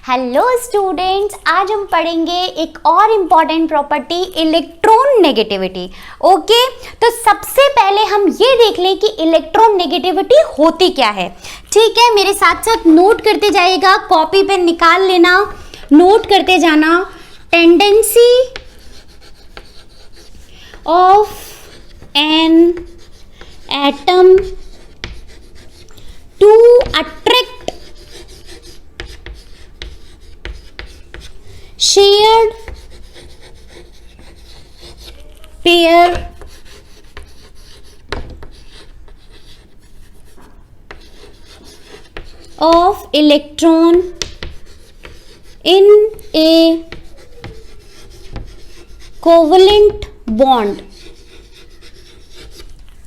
Hello students, आज हम पढ़ेंगे एक और important property electron negativity. Okay, तो सबसे पहले हम ये देख लें कि इलेक्ट्रॉन नेगेटिविटी होती क्या है। ठीक है, मेरे साथ साथ नोट करते जाइएगा, कॉपी पेन निकाल लेना, नोट करते जाना। Tendency of an atom to attract shared pair of electron in a covalent bond।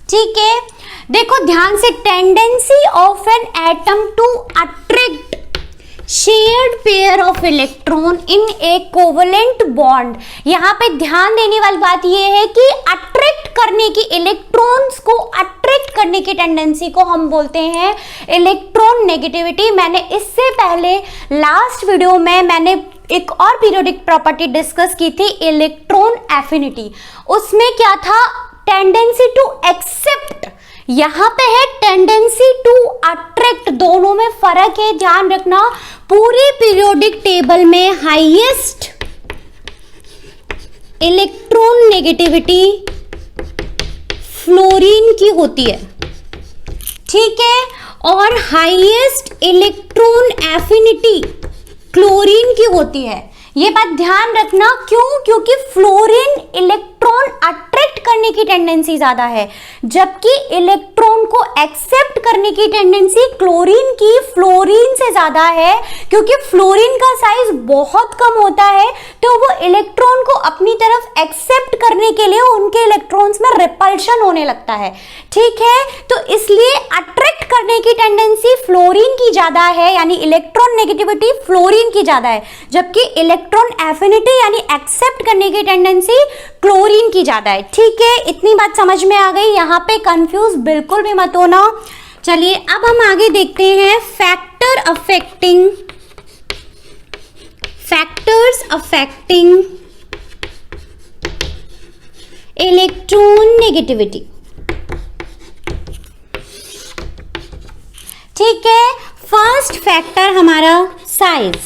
ठीक है, देखो ध्यान से, tendency of an atom to attract shared pair of electron in a covalent bond. यहाँ पे ध्यान देने वाली बात यह है कि अट्रैक्ट करने की, इलेक्ट्रॉन्स को अट्रैक्ट करने की टेंडेंसी को हम बोलते हैं इलेक्ट्रॉन नेगेटिविटी। मैंने इससे पहले लास्ट वीडियो में मैंने एक और पीरियोडिक प्रॉपर्टी डिस्कस की थी, इलेक्ट्रॉन एफिनिटी। उसमें क्या था? Tendency to accept. यहां पे है टेंडेंसी टू अट्रैक्ट, दोनों में फर्क है, ध्यान रखना। पूरे पीरियोडिक टेबल में हाईएस्ट इलेक्ट्रॉन नेगेटिविटी फ्लोरीन की होती है, ठीक है, और हाईएस्ट इलेक्ट्रॉन एफिनिटी क्लोरीन की होती है। ये बात ध्यान रखना, क्यों? क्योंकि फ्लोरीन इलेक्ट्रॉन अट्रैक्ट करने की टेंडेंसी ज्यादा है, जबकि इलेक्ट्रॉन को एक्सेप्ट करने की टेंडेंसी क्लोरीन की फ्लोरीन से ज्यादा है। क्योंकि फ्लोरीन का साइज बहुत कम होता है, तो वो इलेक्ट्रॉन को अपनी तरफ एक्सेप्ट करने के लिए उनके इलेक्ट्रॉन्स में रिपल्शन होने लगता है। ठीक है, तो इसलिए अट्रैक्ट करने की टेंडेंसी फ्लोरीन की ज्यादा है, यानी इलेक्ट्रॉन नेगेटिविटी फ्लोरीन की ज्यादा है, जबकि इलेक्ट्रॉन एफिनिटी यानी एक्सेप्ट करने की टेंडेंसी क्लोरीन की ज्यादा है। ठीक है, इतनी बात समझ में आ गई, यहां पे कंफ्यूज बिल्कुल भी मत होना। चलिए अब हम आगे देखते हैं फैक्टर्स अफेक्टिंग इलेक्ट्रॉन नेगेटिविटी। ठीक है, फर्स्ट फैक्टर हमारा साइज।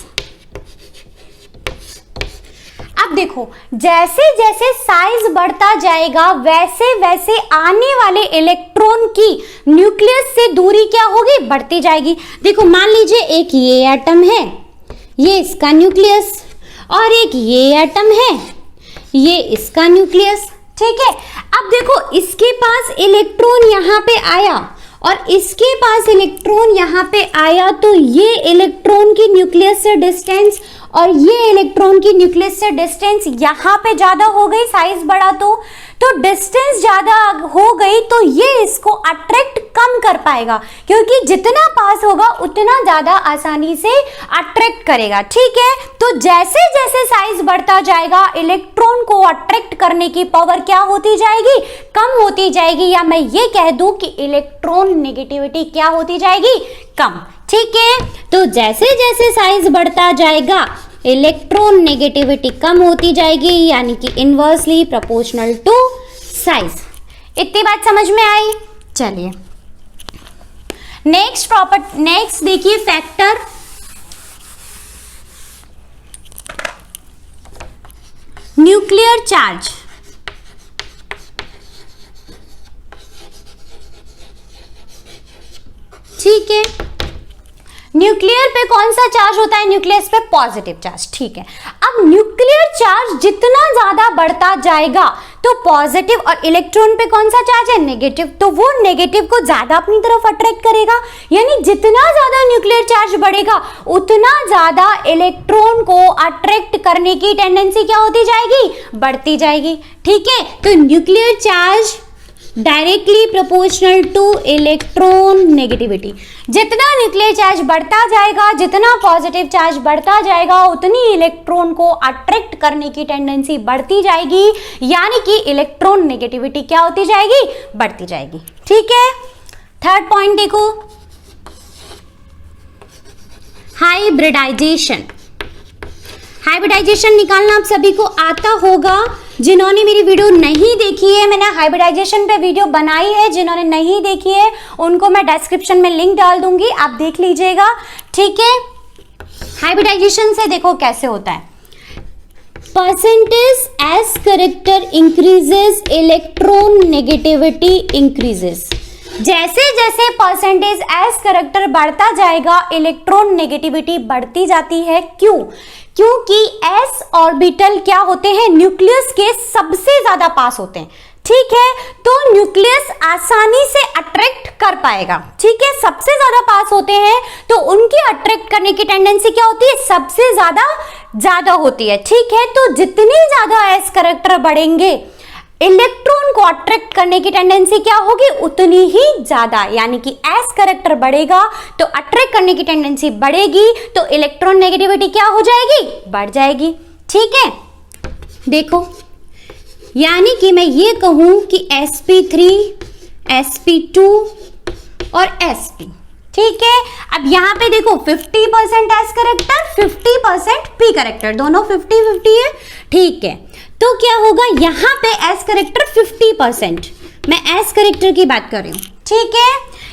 अब देखो, जैसे जैसे साइज बढ़ता जाएगा वैसे वैसे आने वाले इलेक्ट्रॉन की न्यूक्लियस से दूरी क्या होगी? बढ़ती जाएगी। देखो मान लीजिए एक ये एटम है, ये इसका न्यूक्लियस, और एक ये एटम है, ये इसका न्यूक्लियस। ठीक है, अब देखो इसके पास इलेक्ट्रॉन यहाँ पे आया और इसके पास इलेक्ट्रॉन यहाँ पे आया, तो ये इलेक्ट्रॉन की न्यूक्लियस से डिस्टेंस और ये इलेक्ट्रॉन की न्यूक्लियस से डिस्टेंस यहाँ पे ज्यादा हो गई, साइज बढ़ा तो डिस्टेंस ज्यादा हो गई, तो ये इसको अट्रैक्ट कम कर पाएगा, क्योंकि जितना पास होगा उतना ज्यादा आसानी से अट्रैक्ट करेगा। ठीक है, तो जैसे जैसे साइज बढ़ता जाएगा इलेक्ट्रॉन को अट्रैक्ट करने की पावर क्या होती जाएगी? कम होती जाएगी, या मैं ये कह दूं कि इलेक्ट्रॉन नेगेटिविटी क्या होती जाएगी? कम। ठीक है, तो जैसे जैसे साइज बढ़ता जाएगा इलेक्ट्रॉन नेगेटिविटी कम होती जाएगी, यानी कि इनवर्सली प्रोपोर्शनल टू साइज। इतनी बात समझ में आई? चलिए नेक्स्ट देखिए फैक्टर न्यूक्लियर चार्ज। ठीक है, न्यूक्लियर पे कौन सा चार्ज होता है? न्यूक्लियस पे पॉजिटिव चार्ज। ठीक है, अब न्यूक्लियर चार्ज जितना ज्यादा बढ़ता जाएगा तो पॉजिटिव, और इलेक्ट्रॉन पे कौन सा चार्ज है? नेगेटिव, तो वो नेगेटिव को ज्यादा अपनी तरफ अट्रैक्ट करेगा, यानी जितना ज्यादा न्यूक्लियर चार्ज बढ़ेगा उतना ज्यादा इलेक्ट्रॉन को अट्रैक्ट करने की टेंडेंसी क्या होती जाएगी? बढ़ती जाएगी। ठीक है, तो nuclear charge directly proportional two electron negativity. जितना न्यूक्लियर चार्ज बढ़ता जाएगा, जितना पॉजिटिव चार्ज बढ़ता जाएगा, उतनी इलेक्ट्रॉन को अट्रैक्ट करने की टेंडेंसी बढ़ती जाएगी, यानी कि इलेक्ट्रॉन नेगेटिविटी क्या होती जाएगी? बढ़ती जाएगी। ठीक है, थर्ड पॉइंट देखो, हाइब्रिडाइजेशन। हाइब्रिडाइजेशन निकालना आप सभी को आता होगा। जिन्होंने मेरी वीडियो नहीं देखी है, मैंने हाइब्रिडाइजेशन पे वीडियो बनाई है, जिन्होंने नहीं देखी है उनको मैं डिस्क्रिप्शन में लिंक डाल दूंगी, आप देख लीजिएगा, ठीक है। हाइब्रिडाइजेशन से देखो कैसे होता है। Percentage s character increases, electron negativity increases. जैसे जैसे परसेंटेज एस करेक्टर बढ़ता जाएगा इलेक्ट्रॉन नेगेटिविटी बढ़ती जाती है। क्यों? क्योंकि एस ऑर्बिटल क्या होते हैं, न्यूक्लियस के सबसे ज्यादा पास होते हैं, ठीक है। तो न्यूक्लियस आसानी से अट्रैक्ट कर पाएगा, ठीक है। सबसे ज्यादा पास होते हैं तो उनकी अट्रैक्ट करने की टेंडेंसी क्या होती है, सबसे ज्यादा होती है, ठीक है। तो जितनी ज्यादा एस करेक्टर बढ़ेंगे इलेक्ट्रॉन को अट्रैक्ट करने की टेंडेंसी क्या होगी, उतनी ही ज्यादा, यानी कि एस करेक्टर बढ़ेगा तो अट्रैक्ट करने की टेंडेंसी बढ़ेगी, तो इलेक्ट्रॉन नेगेटिविटी क्या हो जाएगी, बढ़ जाएगी, ठीक है। देखो, यानी कि मैं ये कहूं कि sp3, sp2 और sp, ठीक है। अब यहां पे देखो 50% एस करेक्टर, 50% पी करेक्टर, दोनों 50-50 है, ठीक है। तो क्या होगा, यहां पे एस करेक्टर 50%, मैं एस करेक्टर की बात कर रही हूं, ठीक है।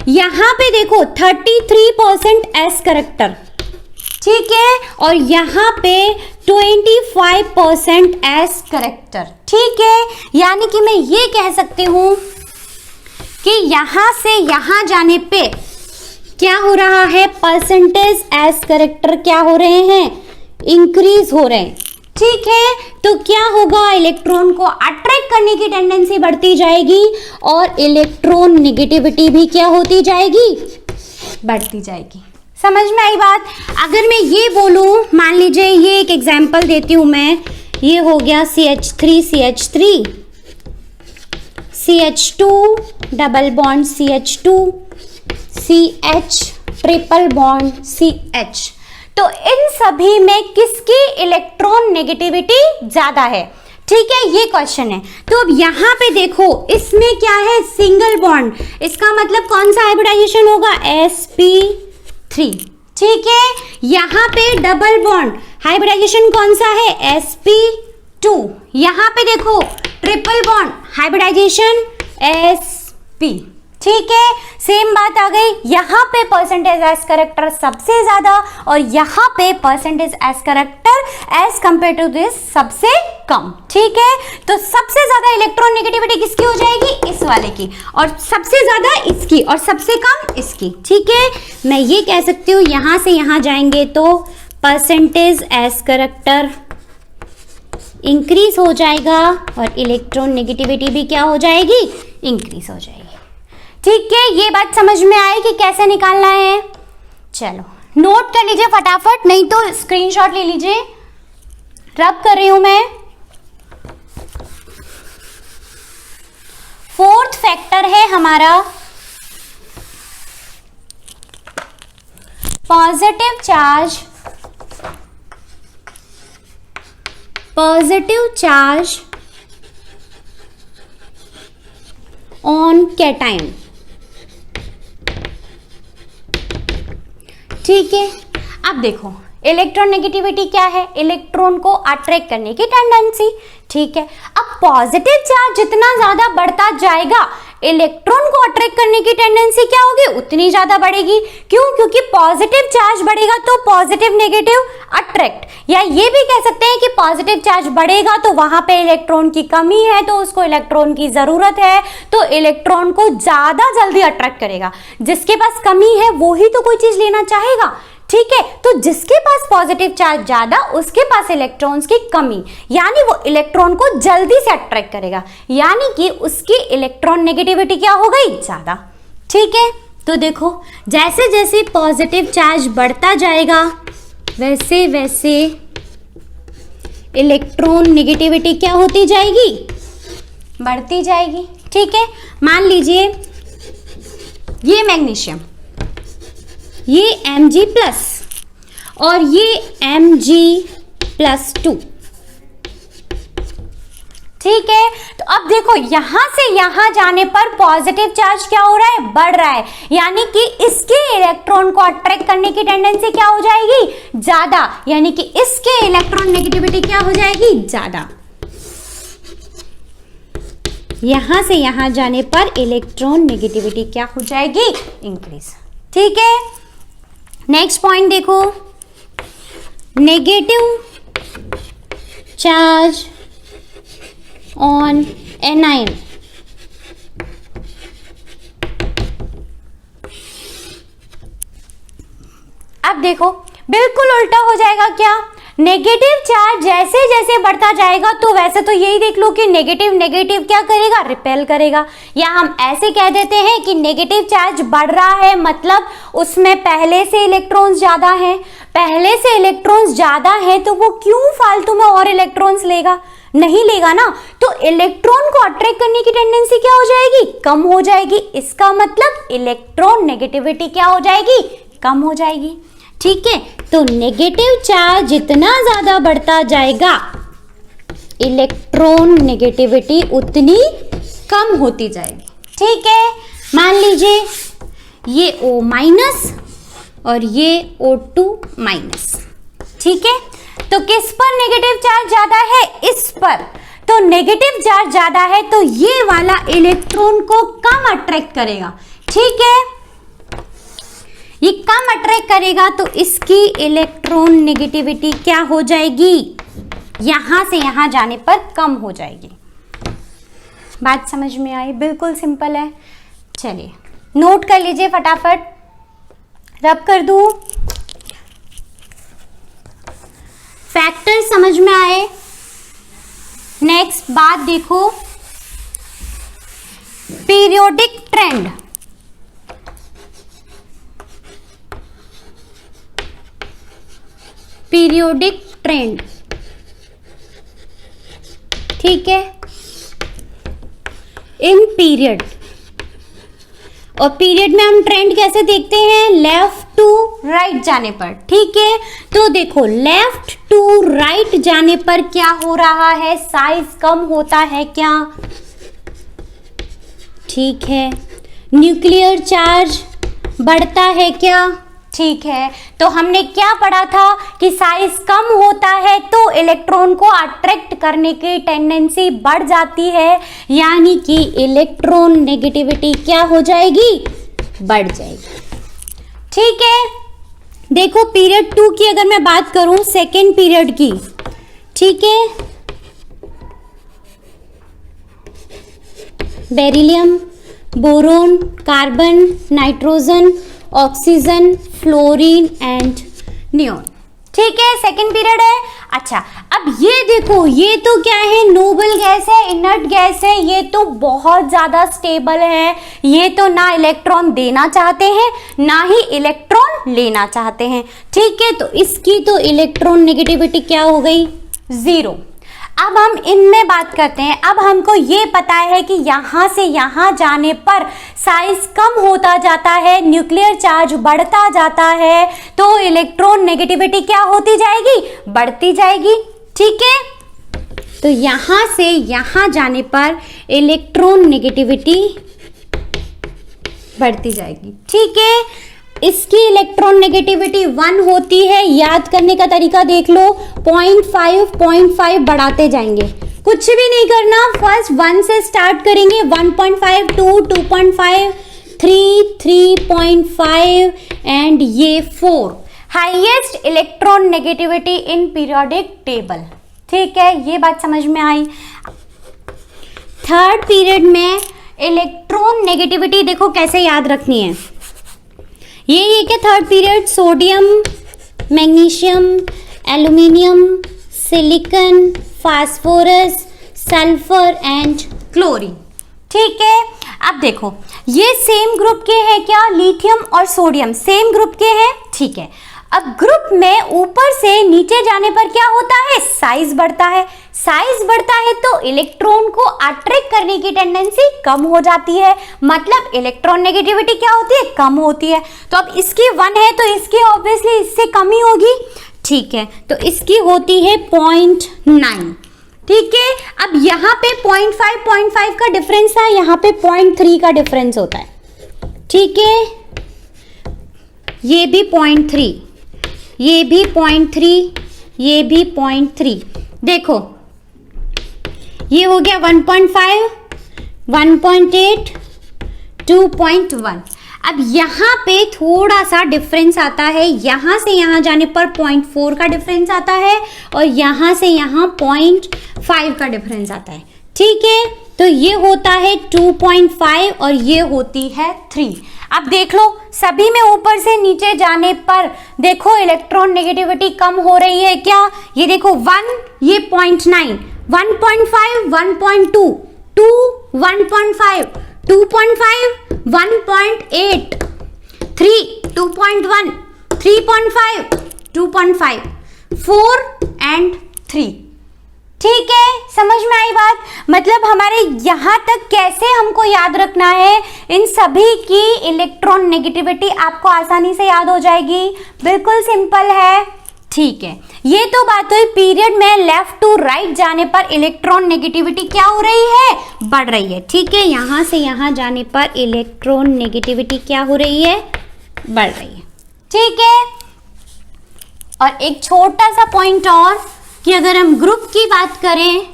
यहां पे देखो 33% एस करेक्टर, ठीक है, और यहां पे 25% एस करेक्टर, ठीक है। यानी कि मैं ये कह सकती हूं कि यहां से यहां जाने पे क्या हो रहा है, परसेंटेज एस करेक्टर क्या हो रहे हैं, इंक्रीज हो रहे हैं, ठीक है। तो क्या होगा, इलेक्ट्रॉन को अट्रैक्ट करने की टेंडेंसी बढ़ती जाएगी और इलेक्ट्रॉन नेगेटिविटी भी क्या होती जाएगी, बढ़ती जाएगी। समझ में आई बात? अगर मैं ये बोलूं, मान लीजिए ये एक एग्जांपल देती हूं मैं, ये हो गया CH3 CH3, CH2 double bond CH2, CH triple bond CH। तो इन सभी में किसकी इलेक्ट्रॉन नेगेटिविटी ज्यादा है, ठीक है, ये क्वेश्चन है। तो अब यहां पे देखो, इसमें क्या है, सिंगल बॉन्ड, इसका मतलब कौन सा हाइब्रिडाइजेशन होगा, sp3, ठीक है। यहां पे डबल बॉन्ड हाइब्रिडाइजेशन कौन सा है, sp2। यहां पे देखो ट्रिपल बॉन्ड हाइब्रिडाइजेशन sp, ठीक है। सेम बात आ गई, यहां पे परसेंटेज एस करेक्टर सबसे ज्यादा और यहां पे percentage s character as compared to this सबसे कम, ठीक है। तो सबसे ज्यादा इलेक्ट्रॉन नेगेटिविटी किसकी हो जाएगी, इस वाले की, और सबसे ज्यादा इसकी और सबसे कम इसकी, ठीक है। मैं ये कह सकती हूँ यहां से यहां जाएंगे तो परसेंटेज एस करेक्टर इंक्रीज हो जाएगा और इलेक्ट्रॉन नेगेटिविटी भी क्या हो जाएगी, इंक्रीज हो जाएगी, ठीक है। ये बात समझ में आई कि कैसे निकालना है। चलो नोट कर लीजिए फटाफट, नहीं तो स्क्रीनशॉट ले लीजिए, रब कर रही हूं मैं। फोर्थ फैक्टर है हमारा पॉजिटिव चार्ज ऑन कैटायन, ठीक है। अब देखो इलेक्ट्रॉन नेगेटिविटी क्या है, इलेक्ट्रॉन को अट्रैक्ट करने की टेंडेंसी, ठीक है। अब पॉजिटिव चार्ज जितना ज्यादा बढ़ता जाएगा इलेक्ट्रॉन को अट्रैक्ट करने की टेंडेंसी क्या होगी, उतनी ज्यादा बढ़ेगी। क्यों? क्योंकि पॉजिटिव चार्ज बढ़ेगा तो पॉजिटिव नेगेटिव अट्रैक्ट, या ये भी कह सकते हैं कि पॉजिटिव चार्ज बढ़ेगा तो वहां पे इलेक्ट्रॉन की कमी है तो उसको इलेक्ट्रॉन की जरूरत है, तो इलेक्ट्रॉन को ज्यादा जल्दी अट्रैक्ट करेगा। जिसके पास कमी है वो ही तो कोई चीज लेना चाहेगा, ठीक है। तो जिसके पास पॉजिटिव चार्ज ज्यादा उसके पास इलेक्ट्रॉन्स की कमी, यानी वो इलेक्ट्रॉन को जल्दी से अट्रैक्ट करेगा, यानी कि उसकी इलेक्ट्रॉन नेगेटिविटी क्या हो गई, ज्यादा, ठीक है। तो देखो जैसे जैसे पॉजिटिव चार्ज बढ़ता जाएगा वैसे वैसे इलेक्ट्रॉन नेगेटिविटी क्या होती जाएगी, बढ़ती जाएगी, ठीक है। मान लीजिए ये मैग्नीशियम, ये Mg+ और ये Mg+2, ठीक है। तो अब देखो यहां से यहां जाने पर पॉजिटिव चार्ज क्या हो रहा है, बढ़ रहा है, यानी कि इसके इलेक्ट्रॉन को अट्रैक्ट करने की टेंडेंसी क्या हो जाएगी, ज्यादा, यानी कि इसके इलेक्ट्रॉन नेगेटिविटी क्या हो जाएगी, ज्यादा। यहां से यहां जाने पर इलेक्ट्रॉन नेगेटिविटी क्या हो जाएगी, इंक्रीज। ठीक है, नेक्स्ट पॉइंट देखो, नेगेटिव चार्ज ऑन एनाइन अब देखो बिल्कुल उल्टा हो जाएगा। क्या, नेगेटिव चार्ज जैसे जैसे बढ़ता जाएगा तो वैसे तो यही देख लो कि नेगेटिव नेगेटिव क्या करेगा, रिपेल करेगा, या हम ऐसे कह देते हैं कि नेगेटिव चार्ज बढ़ रहा है मतलब उसमें पहले से इलेक्ट्रॉन्स ज्यादा हैं, पहले से इलेक्ट्रॉन्स ज्यादा हैं तो वो क्यों फालतू में और इलेक्ट्रॉन्स लेगा, नहीं लेगा ना, तो इलेक्ट्रॉन को अट्रैक्ट करने की टेंडेंसी क्या हो जाएगी, कम हो जाएगी। इसका मतलब इलेक्ट्रॉन नेगेटिविटी क्या हो जाएगी, कम हो जाएगी। ठीक है, तो नेगेटिव चार्ज जितना ज्यादा बढ़ता जाएगा इलेक्ट्रॉन नेगेटिविटी उतनी कम होती जाएगी। ठीक है, मान लीजिए ये O माइनस और ये O2 माइनस। ठीक है, तो किस पर नेगेटिव चार्ज ज्यादा है, इस पर, तो नेगेटिव चार्ज ज्यादा है तो ये वाला इलेक्ट्रॉन को कम अट्रैक्ट करेगा। ठीक है, ये कम अट्रैक्ट करेगा तो इसकी इलेक्ट्रॉन नेगेटिविटी क्या हो जाएगी, यहां से यहां जाने पर कम हो जाएगी। बात समझ में आई, बिल्कुल सिंपल है। चलिए नोट कर लीजिए फटाफट, रब कर दूं, फैक्टर समझ में आए। नेक्स्ट बात देखो, पीरियोडिक ट्रेंड। पीरियोडिक ट्रेंड, ठीक है, इन पीरियड, और पीरियड में हम ट्रेंड कैसे देखते हैं, लेफ्ट टू राइट जाने पर। ठीक है, तो देखो लेफ्ट टू राइट जाने पर क्या हो रहा है, साइज कम होता है क्या, ठीक है, न्यूक्लियर चार्ज बढ़ता है क्या, ठीक है, तो हमने क्या पढ़ा था कि साइज कम होता है तो इलेक्ट्रॉन को अट्रैक्ट करने की टेंडेंसी बढ़ जाती है, यानी कि इलेक्ट्रॉन नेगेटिविटी क्या हो जाएगी, बढ़ जाएगी। ठीक है, देखो पीरियड 2 की अगर मैं बात करूं, सेकेंड पीरियड की, ठीक है, beryllium, boron, carbon, nitrogen, oxygen, fluorine and neon. ठीक है, सेकंड पीरियड है। अच्छा, अब ये देखो, ये तो क्या है, नोबल गैस है, इनर्ट गैस है, ये तो बहुत ज्यादा स्टेबल है, ये तो ना इलेक्ट्रॉन देना चाहते हैं ना ही इलेक्ट्रॉन लेना चाहते हैं। ठीक है, तो इसकी तो इलेक्ट्रॉन नेगेटिविटी क्या हो गई, 0। अब हम इनमें बात करते हैं। अब हमको ये पता है कि यहां से यहां जाने पर साइज कम होता जाता है, न्यूक्लियर चार्ज बढ़ता जाता है, तो इलेक्ट्रॉन नेगेटिविटी क्या होती जाएगी, बढ़ती जाएगी। ठीक है, तो यहां से यहां जाने पर इलेक्ट्रॉन नेगेटिविटी बढ़ती जाएगी। ठीक है, इसकी इलेक्ट्रॉन नेगेटिविटी 1 होती है, याद करने का तरीका देख लो, 0.5 बढ़ाते जाएंगे, कुछ भी नहीं करना, फर्स्ट 1 से स्टार्ट करेंगे, 1.5, 2, 2.5, 3, 3.5 एंड ये 4, highest electron negativity in periodic table. ठीक है, ये बात समझ में आई। थर्ड पीरियड में इलेक्ट्रॉन नेगेटिविटी देखो कैसे याद रखनी है, ये क्या third period, sodium, magnesium, aluminium, silicon, phosphorus, sulphur and chlorine. ठीक है, अब देखो ये सेम ग्रुप के हैं क्या, लिथियम और सोडियम सेम ग्रुप के हैं। ठीक है, अब ग्रुप में ऊपर से नीचे जाने पर क्या होता है, साइज बढ़ता है, साइज बढ़ता है तो इलेक्ट्रॉन को अट्रैक्ट करने की टेंडेंसी कम हो जाती है, मतलब इलेक्ट्रॉन नेगेटिविटी क्या होती है, कम होती है। तो अब इसकी 1 है तो इसकी ऑब्वियसली इससे कम ही होगी। ठीक है, तो इसकी होती है 0.9। ठीक है। अब यहाँ पे 0.5 का डिफरेंस था, यहाँ पे 0.3 का डिफरेंस होता है, ठीक है। ये भी 0.3, ये भी 0.3, ये भी 0.3। देखो ये हो गया 1.5, 1.8, 2.1। अब यहाँ पे थोड़ा सा डिफरेंस आता है, यहाँ से यहाँ जाने पर 0.4 का डिफरेंस आता है और यहाँ से यहाँ 0.5 का डिफरेंस आता है, ठीक है। तो ये होता है 2.5 और ये होती है 3। अब देख लो सभी में ऊपर से नीचे जाने पर देखो इलेक्ट्रॉन नेगेटिविटी कम हो रही है क्या? ये देखो 1, ये 0.9, 1.5, 1.2, 2, 1.5, 2.5, 1.8, 3, 2.1, 3.5, 2.5, 4 and 3। ठीक है, समझ में आई बात? मतलब हमारे यहाँ तक कैसे हमको याद रखना है, इन सभी की इलेक्ट्रॉन नेगेटिविटी आपको आसानी से याद हो जाएगी, बिल्कुल सिंपल है। ठीक है, ये तो बात हुई पीरियड में लेफ्ट टू राइट जाने पर इलेक्ट्रॉन नेगेटिविटी क्या हो रही है, बढ़ रही है। ठीक है, यहां से यहां जाने पर इलेक्ट्रॉन नेगेटिविटी क्या हो रही है, बढ़ रही है। ठीक है, और एक छोटा सा पॉइंट और कि अगर हम ग्रुप की बात करें,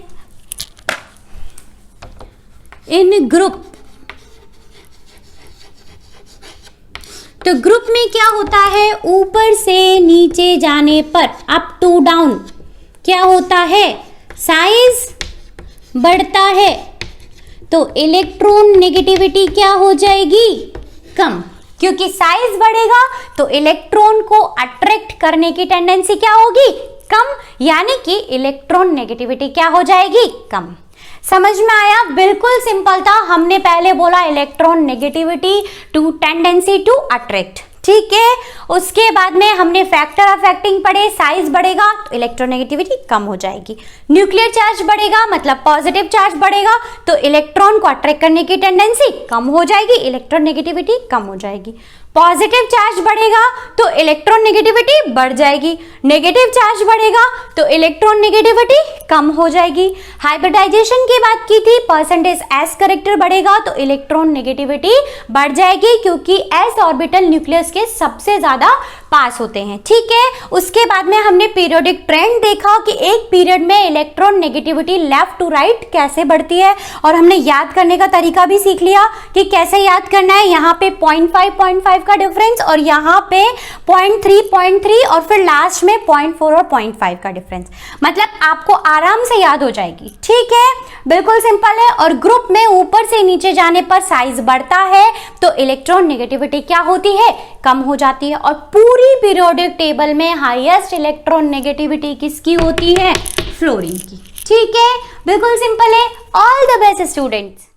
इन ग्रुप, तो ग्रुप में क्या होता है, ऊपर से नीचे जाने पर अप टू डाउन क्या होता है, साइज बढ़ता है, तो इलेक्ट्रॉन नेगेटिविटी क्या हो जाएगी, कम। क्योंकि साइज बढ़ेगा तो इलेक्ट्रॉन को अट्रैक्ट करने की टेंडेंसी क्या होगी, कम, यानी कि इलेक्ट्रॉन नेगेटिविटी क्या हो जाएगी, कम। समझ में आया? बिल्कुल सिंपल था। हमने पहले बोला electronegativity to tendency to attract, ठीक है। उसके बाद में हमने फैक्टर अफेक्टिंग पढ़े, साइज बढ़ेगा तो इलेक्ट्रोनेगेटिविटी कम हो जाएगी, न्यूक्लियर चार्ज बढ़ेगा मतलब पॉजिटिव चार्ज बढ़ेगा तो इलेक्ट्रॉन को अट्रैक्ट करने की टेंडेंसी कम हो जाएगी, इलेक्ट्रोनेगेटिविटी कम हो जाएगी। पॉजिटिव चार्ज बढ़ेगा तो इलेक्ट्रॉन नेगेटिविटी बढ़ जाएगी, नेगेटिव चार्ज बढ़ेगा तो इलेक्ट्रॉन नेगेटिविटी कम हो जाएगी। हाइब्रिडाइजेशन की बात की थी, परसेंटेज एस करेक्टर बढ़ेगा तो इलेक्ट्रॉन नेगेटिविटी बढ़ जाएगी, क्योंकि एस ऑर्बिटल न्यूक्लियस के सबसे ज्यादा पास होते हैं, ठीक है। उसके बाद में हमने पीरियोडिक ट्रेंड देखा कि एक पीरियड में electronegativity left to right कैसे बढ़ती है, और हमने याद करने का तरीका भी सीख लिया कि कैसे याद करना है। यहाँ पे 0.5 का डिफरेंस और यहाँ पे 0.3 और फिर लास्ट में 0.4 और 0.5 का डिफरेंस, मतलब आपको आराम से याद हो जाएगी, ठीक है, बिल्कुल सिंपल है। और ग्रुप में ऊपर से नीचे जाने पर साइज बढ़ता है तो इलेक्ट्रॉन नेगेटिविटी क्या होती है, कम हो जाती है। और पूरी पीरियोडिक टेबल में हाईएस्ट इलेक्ट्रॉन नेगेटिविटी किसकी होती है, फ्लोरीन की, ठीक है, बिल्कुल सिंपल है। All the best students.